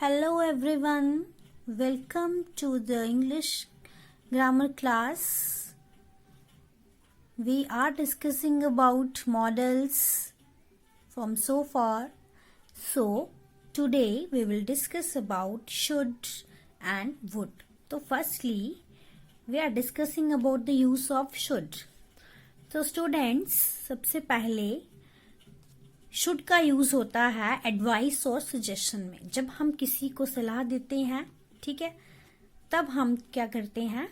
Hello everyone, welcome to the English grammar class. We are discussing about models from so far. So today we will discuss about should and would. So firstly we are discussing about the use of should. So students, सबसे पहले should का use होता है advice और suggestion में। जब हम किसी को सलाह देते हैं, ठीक है, तब हम क्या करते हैं,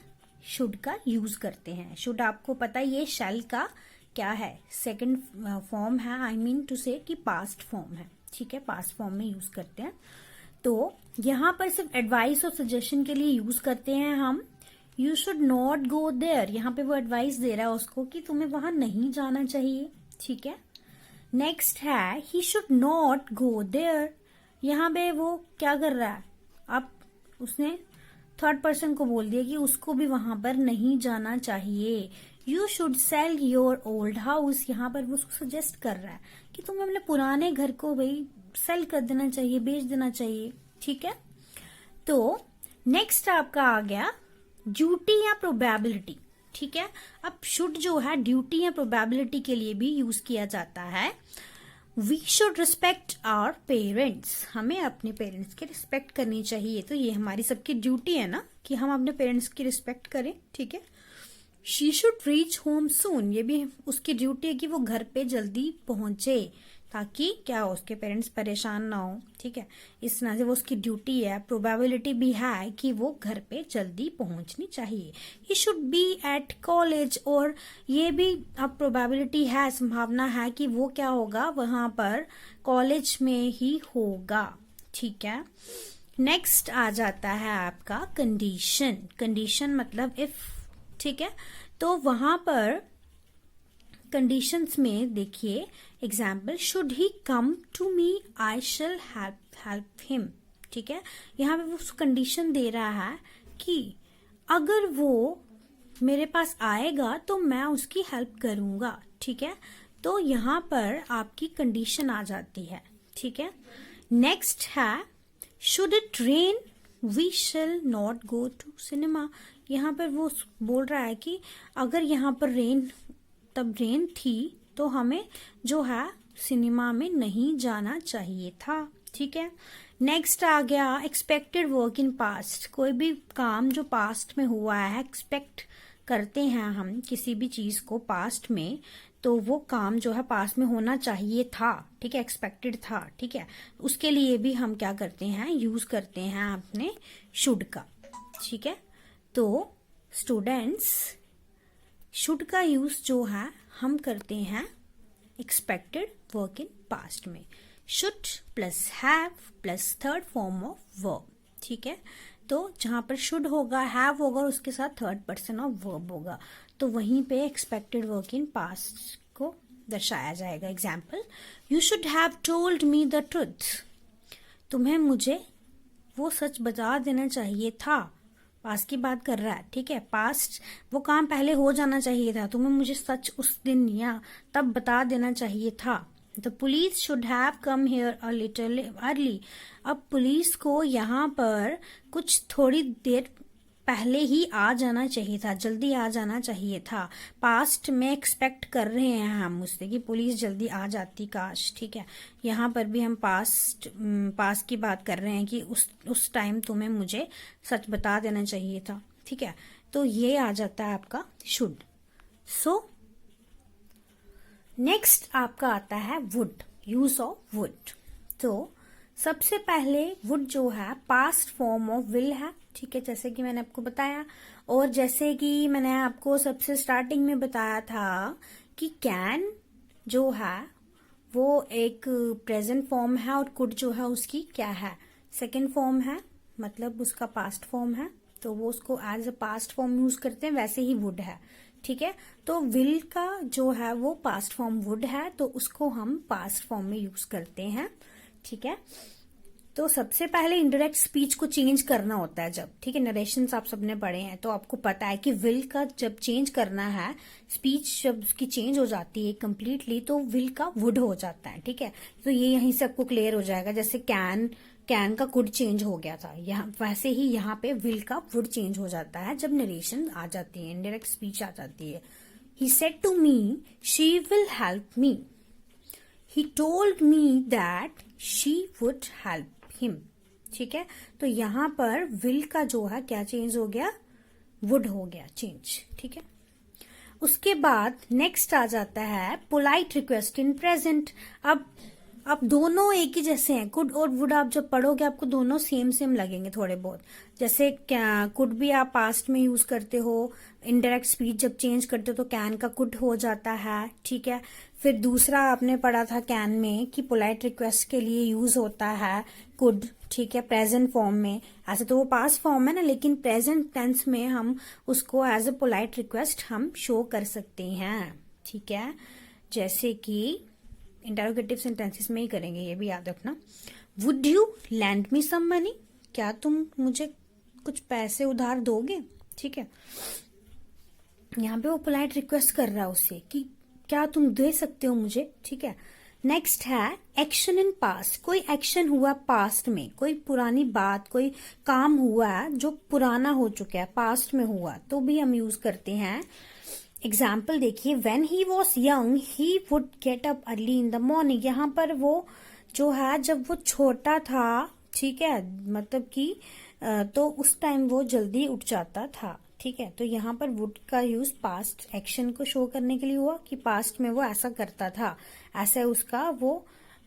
शुड का यूज करते हैं। शुड आपको पता है ये शैल का क्या है, सेकंड फॉर्म है, आई मीन टू से कि पास्ट फॉर्म है, ठीक है, पास्ट फॉर्म में यूज करते हैं। तो यहाँ पर सिर्फ एडवाइस और सजेशन के लिए यूज करते हैं हम। You should not go there, यहाँ पे वो एडवाइस दे रहा है उसको कि तुम्हें वहां नहीं जाना चाहिए, ठीक है। नेक्स्ट है he should not go there, यहाँ पे वो क्या कर रहा है, अब उसने थर्ड पर्सन को बोल दिया कि उसको भी वहां पर नहीं जाना चाहिए। You should sell your old house, यहाँ पर वो उसको सजेस्ट कर रहा है कि तुम्हें अपने पुराने घर को भाई सेल कर देना चाहिए, बेच देना चाहिए, ठीक है। तो नेक्स्ट आपका आ गया ड्यूटी या प्रोबेबिलिटी, ठीक है। अब शुड जो है ड्यूटी या प्रोबेबिलिटी के लिए भी यूज किया जाता है। We should respect our parents, हमें अपने पेरेंट्स की रिस्पेक्ट करनी चाहिए। तो ये हमारी सबकी ड्यूटी है ना कि हम अपने पेरेंट्स की रिस्पेक्ट करें, ठीक है। She should reach home soon, ये भी उसकी ड्यूटी है कि वो घर पे जल्दी पहुंचे ताकि क्या हो, उसके पेरेंट्स परेशान ना हो, ठीक है। इस तरह से वो उसकी ड्यूटी है। प्रोबेबिलिटी भी है कि वो घर पे जल्दी पहुंचनी चाहिए। He should be at college, और ये भी अब प्रोबेबिलिटी है, संभावना है कि वो क्या होगा, वहां पर कॉलेज में ही होगा, ठीक है। नेक्स्ट आ जाता है आपका कंडीशन। कंडीशन मतलब इफ, ठीक है। तो वहां पर कंडीशंस में देखिए example, should he come to me I shall help him, ठीक है। यहाँ पे वो कंडीशन दे रहा है कि अगर वो मेरे पास आएगा तो मैं उसकी हेल्प करूंगा, ठीक है। तो यहाँ पर आपकी कंडीशन आ जाती है, ठीक है। नेक्स्ट है should it rain we shall not go to cinema, यहाँ पर वो बोल रहा है कि अगर यहाँ पर तब रेन थी तो हमें जो है सिनेमा में नहीं जाना चाहिए था, ठीक है। नेक्स्ट आ गया एक्सपेक्टेड वर्क इन पास्ट, कोई भी काम जो पास्ट में हुआ है, एक्सपेक्ट करते हैं हम किसी भी चीज को पास्ट में, तो वो काम जो है पास्ट में होना चाहिए था, ठीक है, एक्सपेक्टेड था, ठीक है। उसके लिए भी हम क्या करते हैं, यूज करते हैं अपने शुड का, ठीक है। तो स्टूडेंट्स, शुड का यूज जो है हम करते हैं एक्सपेक्टेड वर्क इन पास्ट में। Should plus have plus third form of verb, ठीक है। तो जहां पर शुड होगा, हैव होगा और उसके साथ थर्ड पर्सन ऑफ वर्ब होगा, तो वहीं पे एक्सपेक्टेड वर्क इन पास्ट को दर्शाया जाएगा। Example, you should have told me the truth, तुम्हें मुझे वो सच बता देना चाहिए था। पास्ट की बात कर रहा है, ठीक है। पास्ट वो काम पहले हो जाना चाहिए था, तुम्हें मुझे सच उस दिन या तब बता देना चाहिए था। The police should have come here a little early, अब पुलिस को यहाँ पर कुछ थोड़ी देर पहले ही आ जाना चाहिए था, जल्दी आ जाना चाहिए था। पास्ट में एक्सपेक्ट कर रहे हैं हम उससे कि पुलिस जल्दी आ जाती काश, ठीक है। यहाँ पर भी हम पास्ट की बात कर रहे हैं कि उस टाइम तुम्हें मुझे सच बता देना चाहिए था, ठीक है। तो ये आ जाता है आपका शुड। सो नेक्स्ट आपका आता है वुड, यूज ऑफ वुड। तो सबसे पहले वुड जो है पास्ट फॉर्म ऑफ विल है, ठीक है, जैसे कि मैंने आपको बताया। और जैसे कि मैंने आपको सबसे स्टार्टिंग में बताया था कि कैन जो है वो एक प्रेजेंट फॉर्म है और कुड जो है उसकी क्या है, सेकंड फॉर्म है, मतलब उसका पास्ट फॉर्म है, तो वो उसको as a past form use करते हैं। वैसे ही वुड है, ठीक है। तो विल का जो है वो पास्ट फॉर्म वुड है, तो उसको हम पास्ट फॉर्म में यूज करते हैं, ठीक है। तो सबसे पहले इनडायरेक्ट स्पीच को चेंज करना होता है जब, ठीक है, नरेशंस आप सबने पढ़े हैं तो आपको पता है कि विल का जब चेंज करना है, स्पीच जब उसकी चेंज हो जाती है कंप्लीटली, तो विल का वुड हो जाता है, ठीक है। तो ये यहीं से आपको क्लियर हो जाएगा। जैसे कैन कैन का कुड चेंज हो गया था, यहाँ वैसे ही यहाँ पे विल का वुड चेंज हो जाता है जब नरेशन आ जाती है, इनडायरेक्ट स्पीच आ जाती है। He said to me she will help me, he told me that she would help him. ठीक है, तो यहाँ पर विल का जो है क्या चेंज हो गया, वुड हो गया चेंज। ठीक है, उसके बाद नेक्स्ट आ जाता है पोलाइट रिक्वेस्ट इन प्रेजेंट। अब दोनों एक ही जैसे हैं, कुड और वुड आप जब पढ़ोगे आपको दोनों सेम सेम लगेंगे थोड़े बहुत। जैसे कुड भी आप पास्ट में यूज करते हो, इनडायरेक्ट स्पीच जब चेंज करते हो तो कैन का कुड हो जाता है। ठीक है, फिर दूसरा आपने पढ़ा था कैन में कि पोलाइट रिक्वेस्ट के लिए यूज होता है कुड। ठीक है, प्रेजेंट फॉर्म में, ऐसे तो वो पास्ट फॉर्म है ना, लेकिन प्रेजेंट टेंस में हम उसको एज अ पोलाइट रिक्वेस्ट हम शो कर सकते हैं। ठीक है, जैसे कि इंटरोगेटिव सेंटेंसेस में ही करेंगे, ये भी याद रखना। Would you lend me some money, क्या तुम मुझे कुछ पैसे उधार दोगे। ठीक है, यहाँ पे वो पोलाइट रिक्वेस्ट कर रहा है उससे कि क्या तुम दे सकते हो मुझे। ठीक है, नेक्स्ट है एक्शन इन पास्ट, कोई एक्शन हुआ पास्ट में, कोई पुरानी बात, कोई काम हुआ है जो पुराना हो चुका है, पास्ट में हुआ, तो भी हम यूज करते हैं। एग्जाम्पल देखिए, when he was young he would get up early in the morning. यहाँ पर वो जो है जब वो छोटा था, ठीक है, मतलब कि तो उस टाइम वो जल्दी उठ जाता था। ठीक है, तो यहाँ पर वुड का यूज पास्ट एक्शन को शो करने के लिए हुआ कि पास्ट में वो ऐसा करता था, ऐसा उसका वो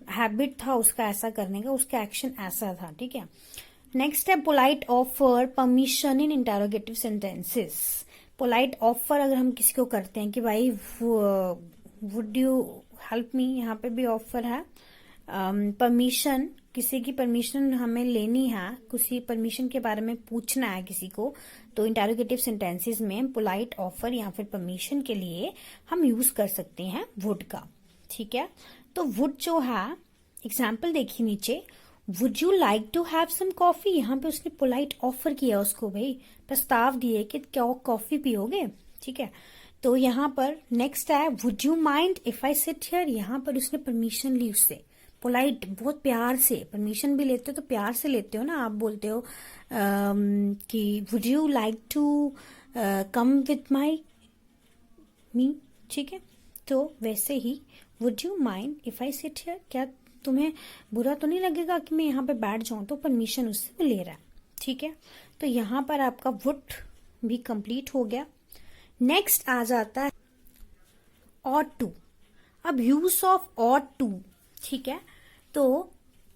हैबिट था उसका ऐसा करने का, उसका एक्शन ऐसा था। ठीक है, नेक्स्ट है पोलाइट ऑफर परमिशन इन इंटरोगेटिव सेंटेंसेस। पोलाइट ऑफर अगर हम किसी को करते हैं कि भाई वुड यू हेल्प मी, यहाँ पे भी ऑफर है। परमिशन, किसी की परमिशन हमें लेनी है, किसी परमिशन के बारे में पूछना है किसी को, तो इंटरोगेटिव सेंटेंसेस में पोलाइट ऑफर या फिर परमिशन के लिए हम यूज कर सकते हैं वुड का। ठीक है, तो वुड जो है, एग्जाम्पल देखिए नीचे, would you like to have some coffee. यहाँ पे उसने पोलाइट ऑफर किया उसको, भाई प्रस्ताव दिए कि क्या कॉफी पियोगे। ठीक है, तो यहाँ पर नेक्स्ट है would you mind if I sit here. यहाँ पर उसने परमिशन ली उससे, पोलाइट बहुत प्यार से, परमिशन भी लेते हो तो प्यार से लेते हो ना, आप बोलते हो कि would you like to come with my me. ठीक है, तो वैसे ही would you mind if I sit here, क्या तुम्हें बुरा तो नहीं लगेगा कि मैं यहाँ पे बैठ जाऊं, तो परमिशन उससे वो ले रहा है। ठीक है, तो यहाँ पर आपका वुड भी कंप्लीट हो गया। नेक्स्ट आ जाता है ought to। अब यूज ऑफ ought to, ठीक है, तो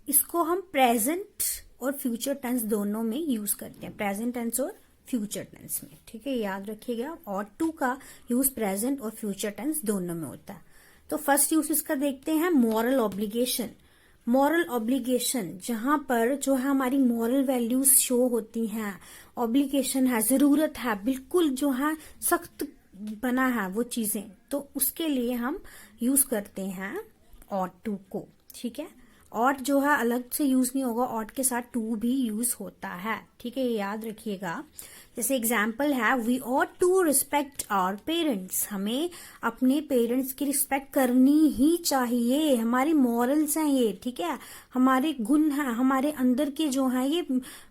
इसको हम प्रेजेंट और फ्यूचर टेंस दोनों में यूज करते हैं, प्रेजेंट टेंस और फ्यूचर टेंस में। ठीक है, याद रखिएगा, ought to का यूज प्रेजेंट और फ्यूचर टेंस दोनों में होता है। तो फर्स्ट यूज इसका देखते हैं, मॉरल ऑब्लिगेशन। मॉरल ऑब्लिगेशन, जहां पर जो है हमारी मॉरल वैल्यूज शो होती हैं, ऑब्लिगेशन है, जरूरत है, बिल्कुल जो है सख्त बना है वो चीजें, तो उसके लिए हम यूज करते हैं ought to को। ठीक है, ought जो है अलग से यूज नहीं होगा, ought के साथ to भी यूज होता है। ठीक है, ये याद रखिएगा। जैसे एग्जाम्पल है, we ought to respect our parents. हमें अपने पेरेंट्स की रिस्पेक्ट करनी ही चाहिए, हमारी मॉरल्स हैं ये। ठीक है, हमारे गुण हैं, हमारे अंदर के जो हैं ये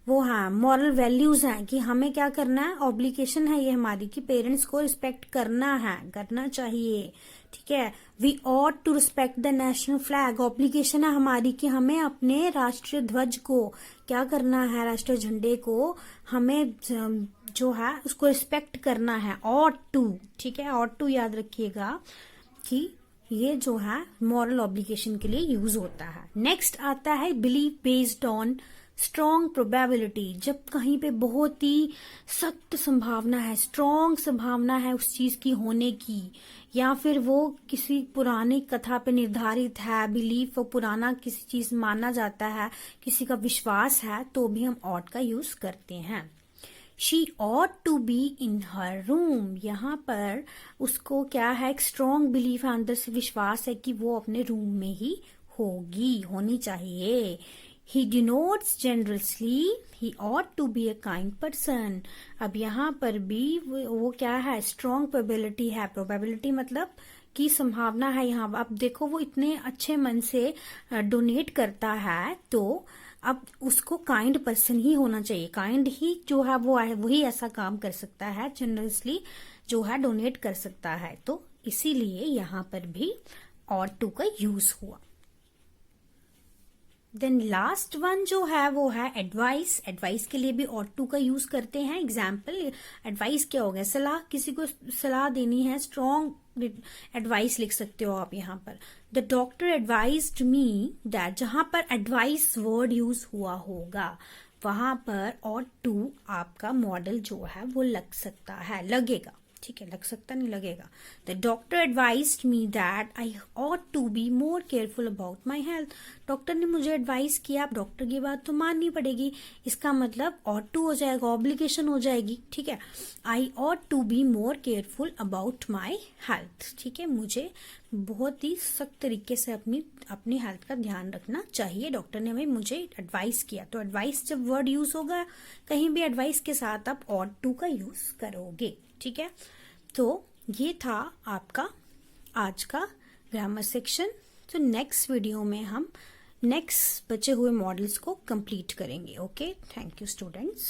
वो हैं, मॉरल वैल्यूज हैं कि हमें क्या करना है, ऑब्लिगेशन है ये हमारी कि पेरेंट्स को रिस्पेक्ट करना है, करना चाहिए। ठीक है, we ought to respect the national flag. Obligation है हमारी कि हमें अपने राष्ट्रीय ध्वज को क्या करना है, राष्ट्रीय झंडे को हमें जो है उसको रिस्पेक्ट करना है, ought टू। ठीक है, ought टू याद रखिएगा कि ये जो है मॉरल ऑब्लिगेशन के लिए यूज होता है। नेक्स्ट आता है believe based on strong probability. जब कहीं पे बहुत ही सख्त संभावना है, स्ट्रॉन्ग संभावना है उस चीज की होने की, या फिर वो किसी पुरानी कथा पे निर्धारित है, बिलीफ वो पुराना किसी चीज माना जाता है, किसी का विश्वास है, तो भी हम ought का यूज करते हैं। She ought to be in her room। यहाँ पर उसको क्या है, एक स्ट्रॉन्ग बिलीफ है, अंदर से विश्वास है कि वो अपने रूम में ही होगी, होनी चाहिए। He denotes generously, he ought to be a kind person। अब यहाँ पर भी वो क्या है, स्ट्रॉन्ग प्रोबेबिलिटी है। प्रोबेबिलिटी मतलब की संभावना है। यहाँ अब देखो वो इतने अच्छे मन से डोनेट करता है, तो अब उसको काइंड पर्सन ही होना चाहिए, काइंड ही जो है वो है वही ऐसा काम कर सकता है, जनरसली जो है डोनेट कर सकता है। तो इसीलिए यहाँ पर भी ought to का यूज हुआ। देन लास्ट वन जो है वो है एडवाइस। एडवाइस के लिए भी ought to का यूज करते हैं। एग्जाम्पल एडवाइस क्या हो गया, सलाह, किसी को सलाह देनी है, स्ट्रॉन्ग एडवाइस लिख सकते हो आप यहाँ पर। The doctor advised me that, जहां पर एडवाइस वर्ड यूज हुआ होगा वहां पर ought to आपका मॉडल जो है वो लग सकता है, लगेगा, ठीक है, लग सकता नहीं, लगेगा। The doctor advised me that I ought to be more careful about my health। Doctor ने मुझे एडवाइस किया, अब डॉक्टर की बात तो माननी पड़ेगी, इसका मतलब ought to हो जाएगा, ऑब्लिगेशन हो जाएगी, ठीक है। आई ought to be more careful about my health, ठीक है, मुझे बहुत ही सख्त तरीके से अपनी हेल्थ का ध्यान रखना चाहिए, डॉक्टर ने भाई मुझे एडवाइस किया। तो एडवाइस जब वर्ड यूज होगा कहीं भी एडवाइस के साथ आप ought to का यूज करोगे, ठीक है। तो ये था आपका आज का ग्रामर सेक्शन। तो नेक्स्ट वीडियो में हम नेक्स्ट बचे हुए मॉडल्स को कंप्लीट करेंगे। Okay, thank you students.